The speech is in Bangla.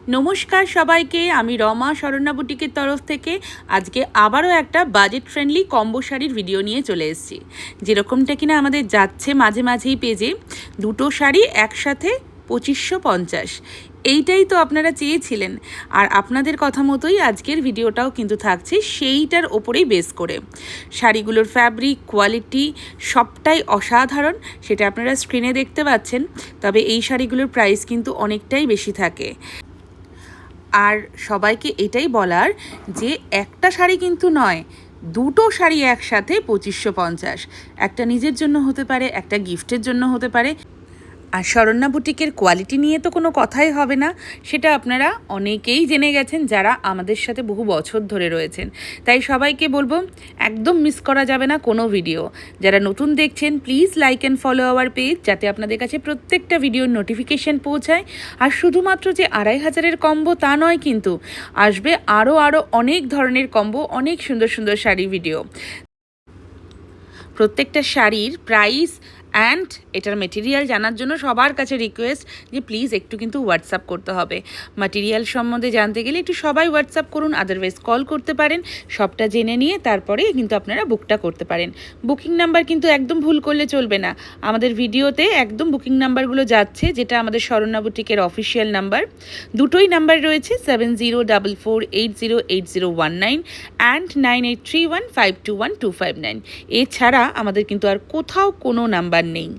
নমস্কার সবাইকে, আমি রমা শরণ্যা বুটিকের তরফ থেকে আজকে আবারও একটা বাজেট ফ্রেন্ডলি কম্বো শাড়ির ভিডিও নিয়ে চলে এসেছি। যেরকমটা কিনা আমাদের যাচ্ছে মাঝে মাঝেই পেজে, দুটো শাড়ি একসাথে 2550। এইটাই তো আপনারা চেয়েছিলেন, আর আপনাদের কথা মতোই আজকের ভিডিওটাও কিন্তু থাকছে সেইটার ওপরেই বেস করে। শাড়িগুলোর ফ্যাব্রিক কোয়ালিটি সবটাই অসাধারণ, সেটা আপনারা স্ক্রিনে দেখতে পাচ্ছেন। তবে এই শাড়িগুলোর প্রাইস কিন্তু অনেকটাই বেশি থাকে। আর সবাইকে এটাই বলার যে একটা শাড়ি কিন্তু নয়, দুটো শাড়ি একসাথে 2550। একটা নিজের জন্য হতে পারে, একটা গিফটের জন্য হতে পারে। আর শরণ্যা বুটিকের কোয়ালিটি নিয়ে তো কোনো কথাই হবে না, সেটা আপনারা অনেকেই জেনে গেছেন যারা আমাদের সাথে বহু বছর ধরে রয়েছেন। তাই সবাইকে বলবো, একদম মিস করা যাবে না কোনো ভিডিও। যারা নতুন দেখছেন please like and follow our page, যাতে আপনাদের কাছে প্রত্যেকটা ভিডিওর নোটিফিকেশান পৌঁছায়। আর শুধুমাত্র যে 2500-এর কম্বো তা নয়, কিন্তু আসবে আরও অনেক ধরনের কম্বো, অনেক সুন্দর সুন্দর শাড়ি ভিডিও। প্রত্যেকটা শাড়ির প্রাইস অ্যান্ড এটার মেটেরিয়াল জানার জন্য সবার কাছে রিকোয়েস্ট যে প্লিজ একটু কিন্তু হোয়াটসঅ্যাপ করতে হবে। মেটেরিয়াল সম্বন্ধে জানতে গেলে একটু সবাই হোয়াটসঅ্যাপ করুন, আদারওয়াইজ কল করতে পারেন। সবটা জেনে নিয়ে তারপরে কিন্তু আপনারা বুকটা করতে পারেন। বুকিং নাম্বার কিন্তু একদম ভুল করলে চলবে না। আমাদের ভিডিওতে একদম বুকিং নাম্বারগুলো যাচ্ছে, যেটা আমাদের শরণ্যা বুটিকের অফিসিয়াল নাম্বার। দুটোই নাম্বার রয়েছে, 7044808019 অ্যান্ড 9831521259। এছাড়া আমাদের কিন্তু আর কোথাও কোনো নাম্বার নেই।